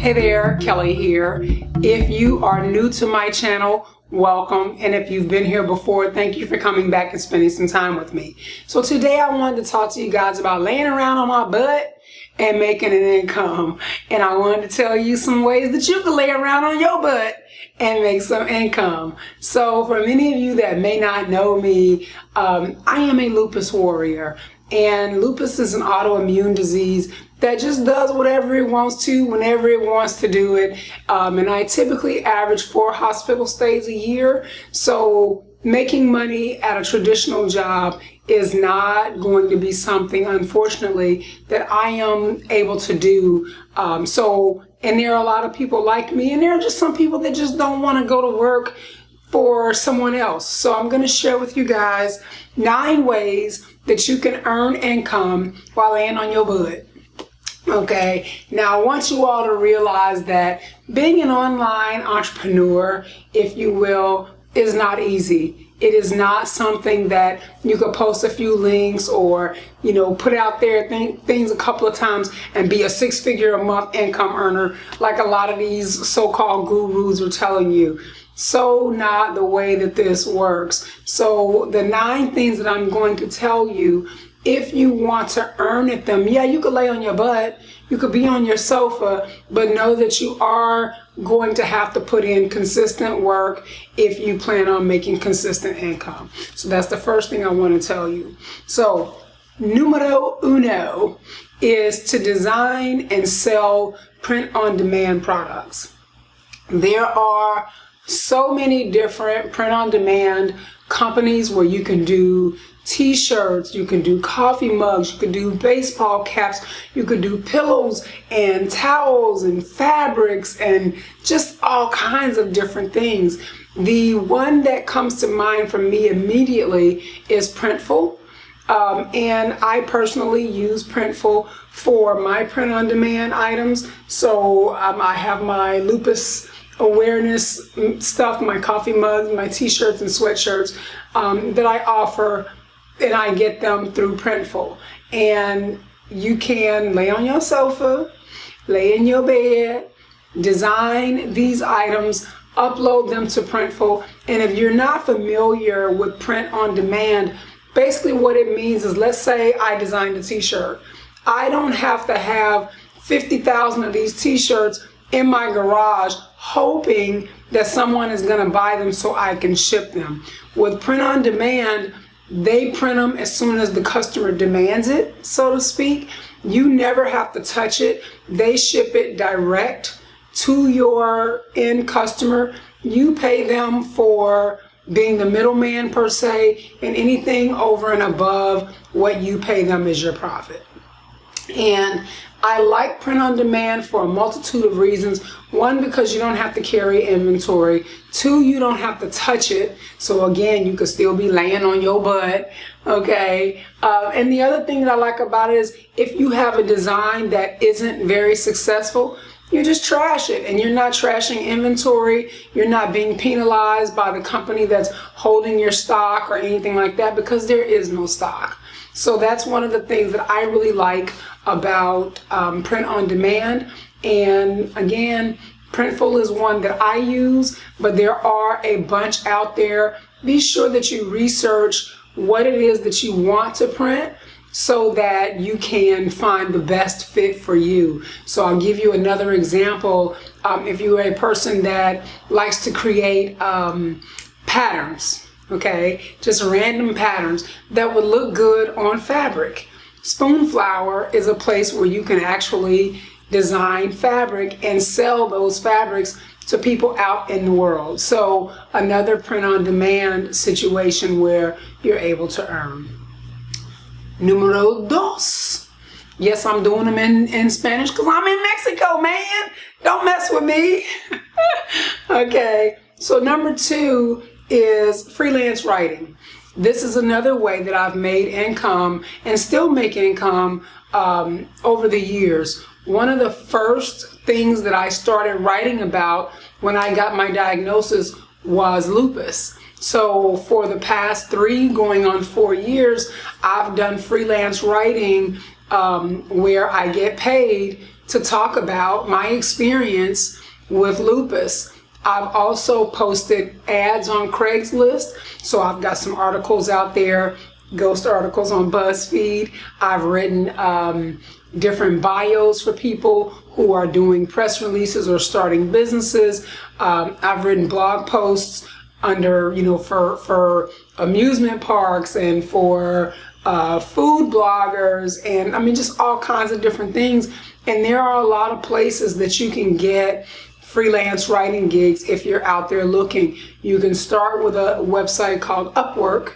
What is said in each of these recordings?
Hey there, Kelly here. If you are new to my channel, welcome. And if you've been here before, thank you for coming back and spending some time with me. So today I wanted to talk to you guys about laying around on my butt and making an income. And I wanted to tell you some ways that you can lay around on your butt and make some income. So for many of you that may not know me, I am a lupus warrior. And lupus is an autoimmune disease that just does whatever it wants to, whenever it wants to do it. And I typically average 4 hospital stays a year. So making money at a traditional job is not going to be something, unfortunately, that I am able to do. And there are a lot of people like me, and there are just some people that just don't want to go to work for someone else. So I'm going to share with you guys 9 ways that you can earn income while laying on your butt. Okay, now I want you all to realize that being an online entrepreneur, if you will, is not easy. It is not something that you could post a few links or, put out there things a couple of times and be a 6-figure a month income earner like a lot of these so-called gurus are telling you. So not the way that this works. So the 9 things that I'm going to tell you, if you want to earn at them, yeah, you could lay on your butt, you could be on your sofa, but know that you are going to have to put in consistent work if you plan on making consistent income. So that's the first thing I want to tell you. So numero uno is to design and sell print-on-demand products. There are so many different print-on-demand companies where you can do t-shirts, you can do coffee mugs, you can do baseball caps, you could do pillows and towels and fabrics and just all kinds of different things. The one that comes to mind for me immediately is Printful. And I personally use Printful for my print-on-demand items. So I have my lupus awareness stuff, my coffee mugs, my t-shirts and sweatshirts that I offer, and I get them through Printful. And you can lay on your sofa, lay in your bed, design these items, upload them to Printful. And if you're not familiar with print on demand, basically what it means is, let's say I designed a t-shirt. I don't have to have 50,000 of these t-shirts in my garage hoping that someone is going to buy them so I can ship them. With print on demand, they print them as soon as the customer demands it, so to speak. You never have to touch it. They ship it direct to your end customer. You pay them for being the middleman per se, and anything over and above what you pay them is your profit. And I like print on demand for a multitude of reasons. 1, because you don't have to carry inventory. 2, you don't have to touch it. So again, you could still be laying on your butt, okay? And the other thing that I like about it is, if you have a design that isn't very successful, you just trash it, and you're not trashing inventory. You're not being penalized by the company that's holding your stock or anything like that, because there is no stock. So that's one of the things that I really like about print on demand. And again, Printful is one that I use, but there are a bunch out there. Be sure that you research what it is that you want to print so that you can find the best fit for you. So I'll give you another example. If you're a person that likes to create patterns, okay, just random patterns that would look good on fabric. Spoonflower is a place where you can actually design fabric and sell those fabrics to people out in the world. So another print on demand situation where you're able to earn. Numero dos. Yes, I'm doing them in Spanish because I'm in Mexico, man. Don't mess with me. Okay, so number 2 is freelance writing. This is another way that I've made income and still make income over the years. One of the first things that I started writing about when I got my diagnosis was lupus. So for the past 3 going on 4 years, I've done freelance writing where I get paid to talk about my experience with lupus. I've also posted ads on Craigslist, so I've got some articles out there, ghost articles on BuzzFeed. I've written different bios for people who are doing press releases or starting businesses. I've written blog posts under, for amusement parks and for food bloggers, and I mean just all kinds of different things. And there are a lot of places that you can get freelance writing gigs if you're out there looking. You can start with a website called Upwork.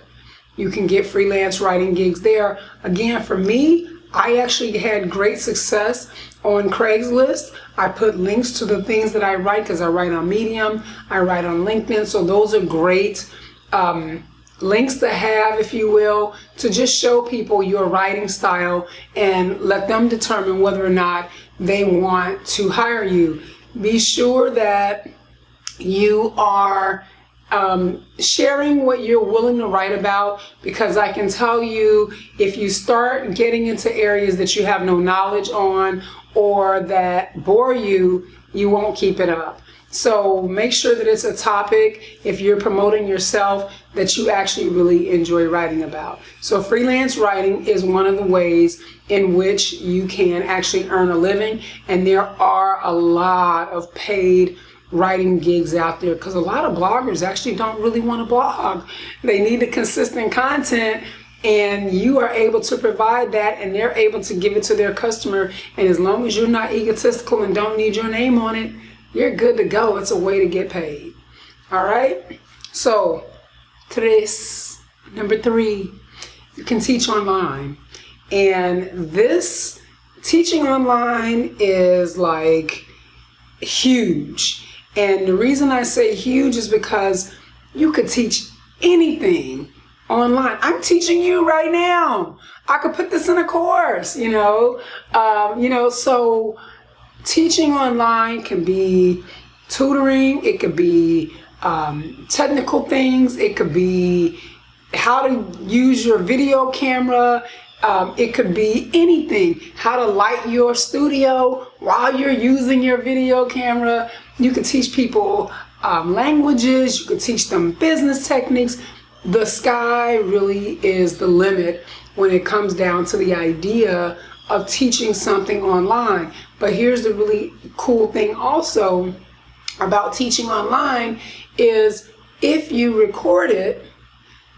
You can get freelance writing gigs there. Again, for me, I actually had great success on Craigslist. I put links to the things that I write because I write on Medium, I write on LinkedIn, so those are great links to have, if you will, to just show people your writing style and let them determine whether or not they want to hire you. Be sure that you are sharing what you're willing to write about, because I can tell you, if you start getting into areas that you have no knowledge on or that bore you, you won't keep it up. So make sure that it's a topic, if you're promoting yourself, that you actually really enjoy writing about. So freelance writing is one of the ways in which you can actually earn a living, and there are a lot of paid writing gigs out there, because a lot of bloggers actually don't really want to blog. They need the consistent content, and you are able to provide that, and they're able to give it to their customer. And as long as you're not egotistical and don't need your name on it, you're good to go. It's a way to get paid. All right. So today's number 3, you can teach online. And this teaching online is like huge. And the reason I say huge is because you could teach anything online. I'm teaching you right now. I could put this in a course, so teaching online can be tutoring, it could be technical things, it could be how to use your video camera, it could be anything, how to light your studio while you're using your video camera. You could teach people languages, you could teach them business techniques. The sky really is the limit when it comes down to the idea of teaching something online. But here's the really cool thing also about teaching online is if you record it,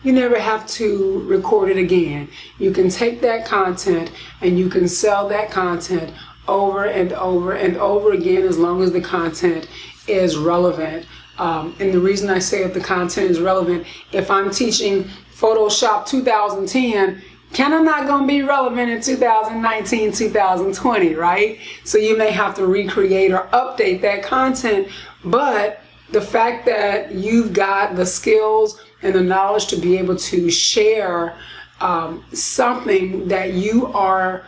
you never have to record it again. You can take that content and you can sell that content over and over and over again, as long as the content is relevant. And the reason I say if the content is relevant, if I'm teaching Photoshop 2010, kind of not going to be relevant in 2019, 2020, right? So you may have to recreate or update that content. But the fact that you've got the skills and the knowledge to be able to share something that you are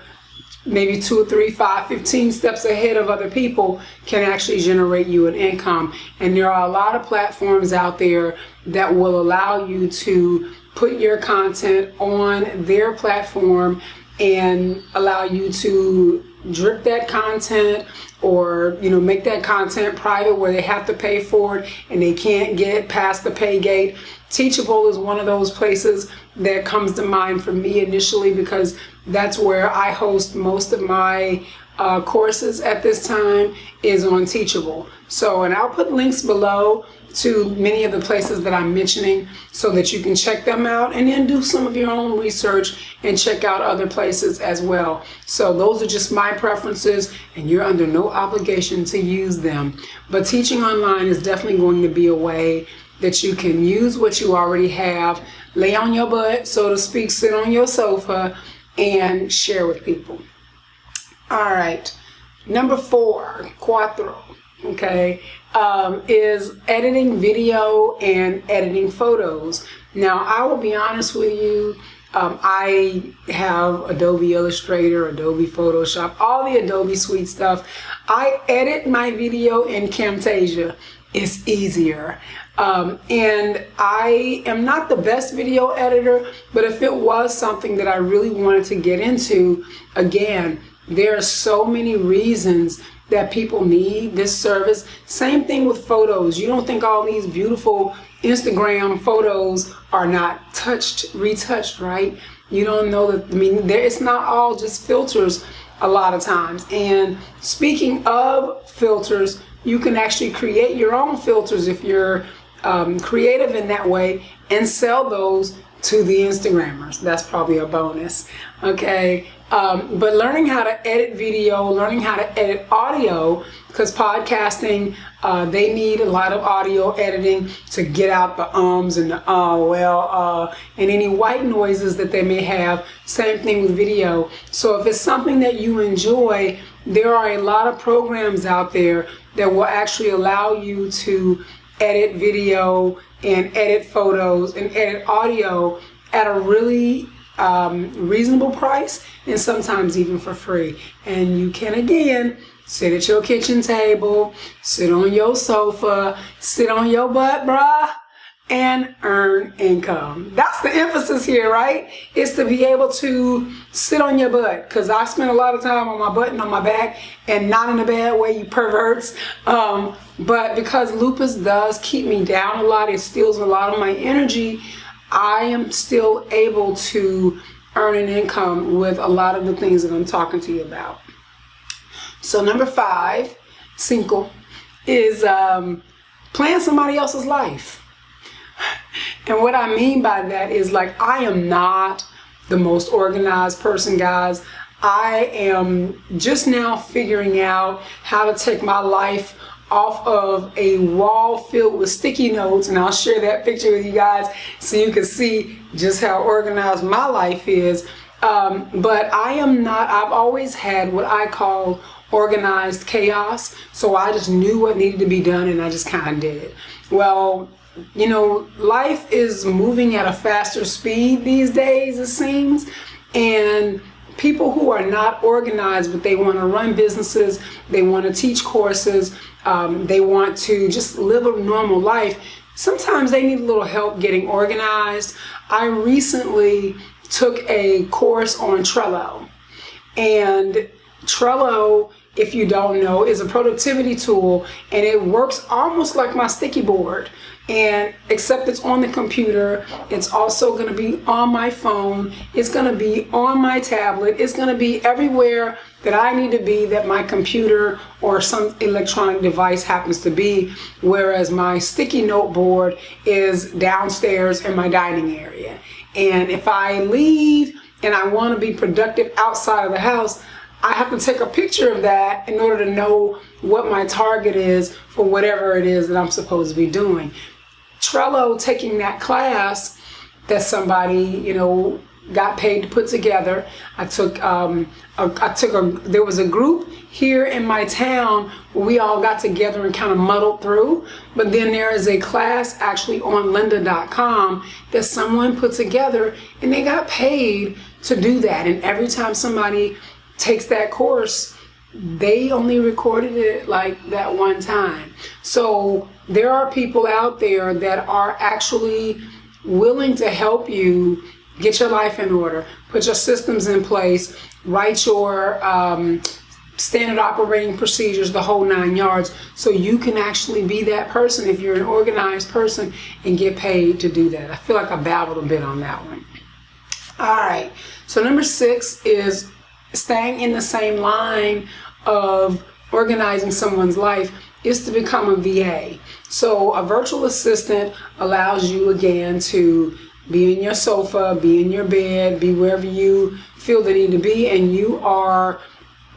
maybe 2, 3, 5, 15 steps ahead of other people can actually generate you an income. And there are a lot of platforms out there that will allow you to put your content on their platform and allow you to drip that content or make that content private where they have to pay for it and they can't get past the pay gate. Teachable is one of those places that comes to mind for me initially, because that's where I host most of my courses at this time, is on Teachable. So, and I'll put links below to many of the places that I'm mentioning so that you can check them out and then do some of your own research and check out other places as well. So those are just my preferences, and you're under no obligation to use them. But teaching online is definitely going to be a way that you can use what you already have, lay on your butt, so to speak, sit on your sofa, and share with people. All right, number 4, cuatro, okay, is editing video and editing photos. Now, I will be honest with you, I have Adobe Illustrator, Adobe Photoshop, all the Adobe Suite stuff. I edit my video in Camtasia. it's easier. And I am not the best video editor, but if it was something that I really wanted to get into, again, there are so many reasons that people need this service. Same thing with photos. You don't think all these beautiful Instagram photos are not retouched, right? You don't know that, it's not all just filters a lot of times. And speaking of filters, you can actually create your own filters if you're creative in that way and sell those to the Instagrammers. That's probably a bonus, okay? But learning how to edit video, learning how to edit audio, because podcasting, they need a lot of audio editing to get out the ums and the and any white noises that they may have. Same thing with video. So if it's something that you enjoy, there are a lot of programs out there that will actually allow you to edit video and edit photos and edit audio at a really reasonable price, and sometimes even for free. And you can, again, sit at your kitchen table, sit on your sofa, sit on your butt, bruh, and earn income. That's the emphasis here, right? It's to be able to sit on your butt, because I spend a lot of time on my butt and on my back, and not in a bad way, you perverts. But because lupus does keep me down a lot, it steals a lot of my energy, I am still able to earn an income with a lot of the things that I'm talking to you about. So number 5, is plan somebody else's life. And what I mean by that is, like, I am not the most organized person, guys. I am just now figuring out how to take my life off of a wall filled with sticky notes, and I'll share that picture with you guys so you can see just how organized my life is. But I am not, I've always had what I call organized chaos, so I just knew what needed to be done and I just kind of did it. Well, you know, life is moving at a faster speed these days, it seems, and people who are not organized, but they want to run businesses, they want to teach courses, they want to just live a normal life, sometimes they need a little help getting organized. I recently took a course on Trello, and Trello, if you don't know, is a productivity tool, and it works almost like my sticky board, and except it's on the computer. It's also going to be on my phone, it's going to be on my tablet, it's going to be everywhere that I need to be, that my computer or some electronic device happens to be, whereas my sticky note board is downstairs in my dining area. And if I leave and I want to be productive outside of the house, I have to take a picture of that in order to know what my target is for whatever it is that I'm supposed to be doing. Trello, taking that class that somebody, you know, got paid to put together. There was a group here in my town where we all got together and kind of muddled through. But then there is a class actually on lynda.com that someone put together, and they got paid to do that. And every time somebody takes that course, they only recorded it like that one time. So there are people out there that are actually willing to help you get your life in order, put your systems in place, write your standard operating procedures, the whole 9 yards, so you can actually be that person if you're an organized person and get paid to do that. I feel like I babbled a bit on that one. All right, so number 6 is staying in the same line of organizing someone's life is to become a VA. So a virtual assistant allows you, again, to be in your sofa, be in your bed, be wherever you feel the need to be, and you are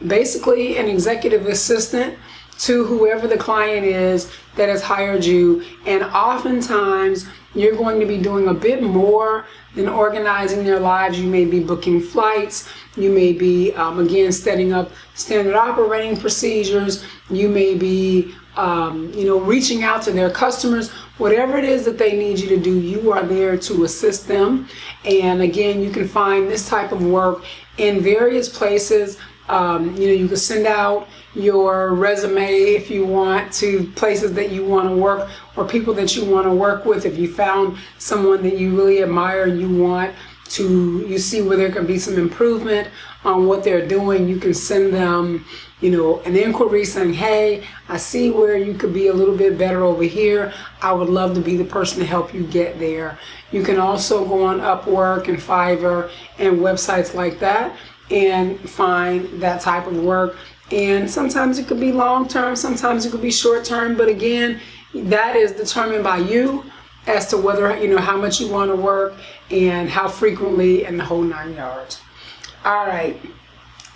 basically an executive assistant to whoever the client is that has hired you. And oftentimes you're going to be doing a bit more than organizing their lives. You may be booking flights, you may be again setting up standard operating procedures, you may be reaching out to their customers. Whatever it is that they need you to do, you are there to assist them. And again, you can find this type of work in various places. You can send out your resume if you want to places that you want to work or people that you want to work with. If you found someone that you really admire, you see where there can be some improvement on what they're doing, you can send them, an inquiry saying, hey, I see where you could be a little bit better over here. I would love to be the person to help you get there. You can also go on Upwork and Fiverr and websites like that and find that type of work. And sometimes it could be long term, sometimes it could be short term, but again, that is determined by you as to whether, how much you want to work and how frequently and the whole 9 yards. All right,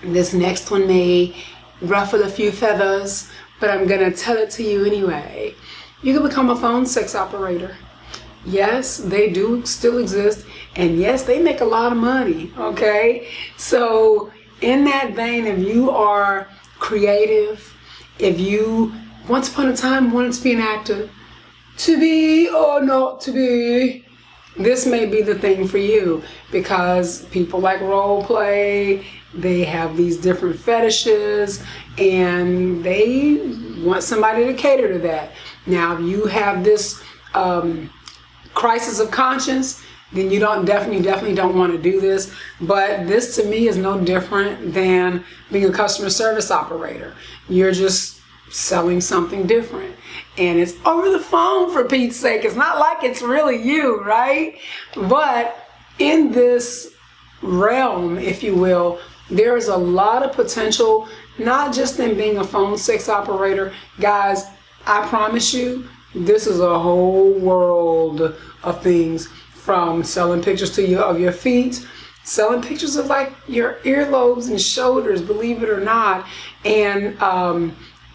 this next one may ruffle a few feathers, but I'm gonna tell it to you anyway. You can become a phone sex operator. Yes, they do still exist, and yes, they make a lot of money, okay? So in that vein, if you are creative, if you once upon a time wanted to be an actor, to be or not to be, this may be the thing for you, because people like role play, they have these different fetishes, and they want somebody to cater to that. Now, if you have this crisis of conscience, then you definitely don't want to do this. But this to me is no different than being a customer service operator. You're just selling something different. And it's over the phone, for Pete's sake. It's not like it's really you, right? But in this realm, if you will, there is a lot of potential, not just in being a phone sex operator. Guys, I promise you, this is a whole world of things, from selling pictures of your feet, selling pictures of like your earlobes and shoulders, believe it or not, and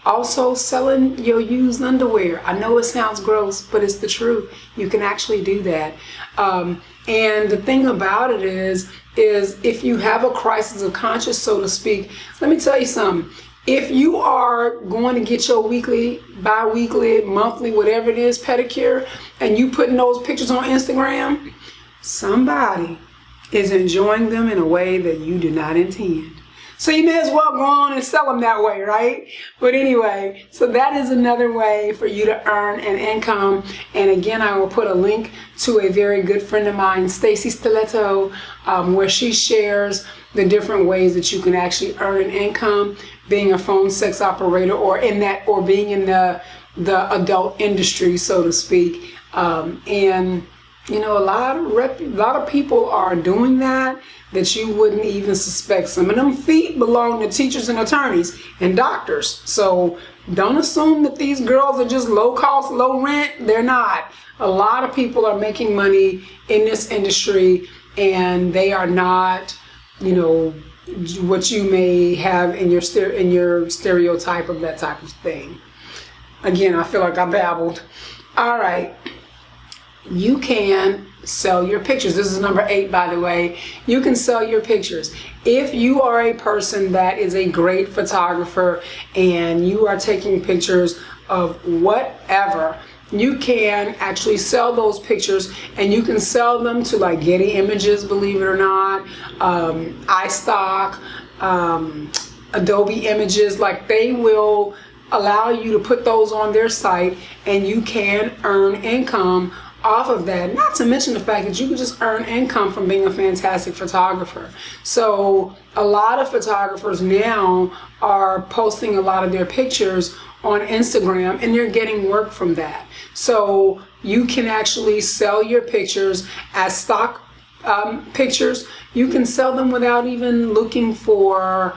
also selling your used underwear. I know it sounds gross, but it's the truth. You can actually do that. And the thing about it is if you have a crisis of conscience, so to speak, let me tell you something. If you are going to get your weekly, bi-weekly, monthly, whatever it is, pedicure, and you putting those pictures on Instagram, somebody is enjoying them in a way that you do not intend. So you may as well go on and sell them that way, right? But anyway, so that is another way for you to earn an income. And again, I will put a link to a very good friend of mine, Stacy Stiletto, where she shares the different ways that you can actually earn an income being a phone sex operator, or being in the adult industry, so to speak. And a lot of people are doing that you wouldn't even suspect. Some of them feet belong to teachers and attorneys and doctors. So don't assume that these girls are just low cost, low rent. They're not. A lot of people are making money in this industry, and they are not, what you may have in your stereotype of that type of thing. Again, I feel like I babbled. All right. You can sell your pictures. This is number 8, by the way. You can sell your pictures. If you are a person that is a great photographer and you are taking pictures of whatever, you can actually sell those pictures, and you can sell them to like Getty Images, believe it or not, iStock, Adobe Images. Like, they will allow you to put those on their site, and you can earn income off of that. Not to mention the fact that you can just earn income from being a fantastic photographer. So a lot of photographers now are posting a lot of their pictures on Instagram, and they're getting work from that. So you can actually sell your pictures as stock pictures. You can sell them without even looking for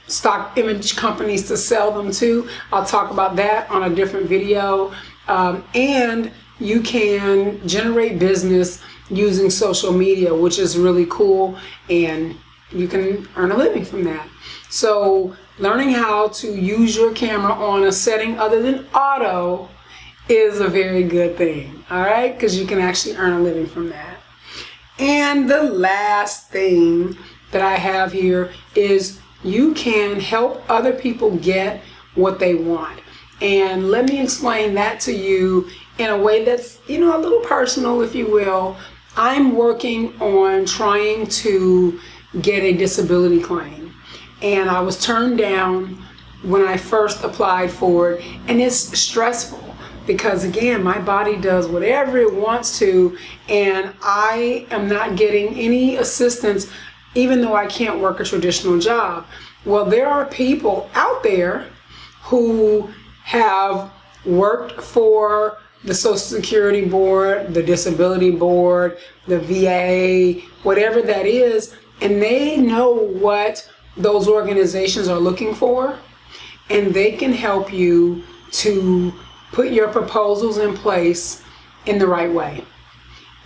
stock image companies to sell them to. I'll talk about that on a different video. And you can generate business using social media, which is really cool, and you can earn a living from that. So learning how to use your camera on a setting other than auto is a very good thing, all right? Because you can actually earn a living from that. And the last thing that I have here is you can help other people get what they want. And let me explain that to you in a way that's, a little personal, if you will. I'm working on trying to get a disability claim. and I was turned down when I first applied for it, and it's stressful because again, my body does whatever it wants to, and I am not getting any assistance even though I can't work a traditional job. Well, there are people out there who have worked for the Social Security Board, the Disability Board, the VA, whatever that is, and they know what those organizations are looking for, and they can help you to put your proposals in place in the right way.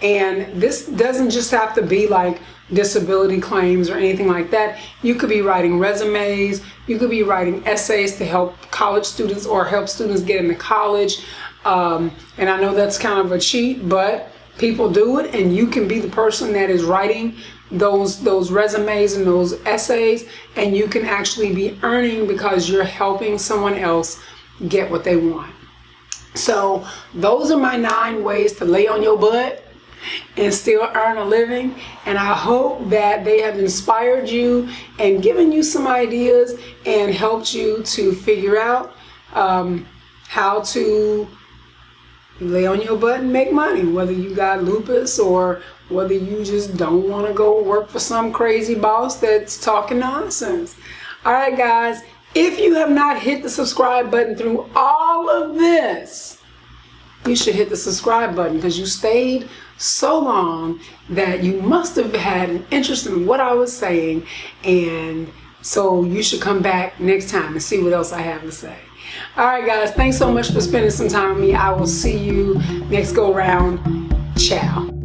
And this doesn't just have to be like disability claims or anything like that. You could be writing resumes, you could be writing essays to help college students or help students get into college. And I know that's kind of a cheat, but people do it, and you can be the person that is writing those resumes and those essays, and you can actually be earning because you're helping someone else get what they want. So those are my 9 ways to lay on your butt and still earn a living, and I hope that they have inspired you and given you some ideas and helped you to figure out how to lay on your butt and make money, whether you got lupus or whether you just don't want to go work for some crazy boss that's talking nonsense. All right, guys, if you have not hit the subscribe button through all of this, you should hit the subscribe button because you stayed so long that you must have had an interest in what I was saying, and so you should come back next time and see what else I have to say. All right, guys, thanks so much for spending some time with me. I will see you next go round. Ciao.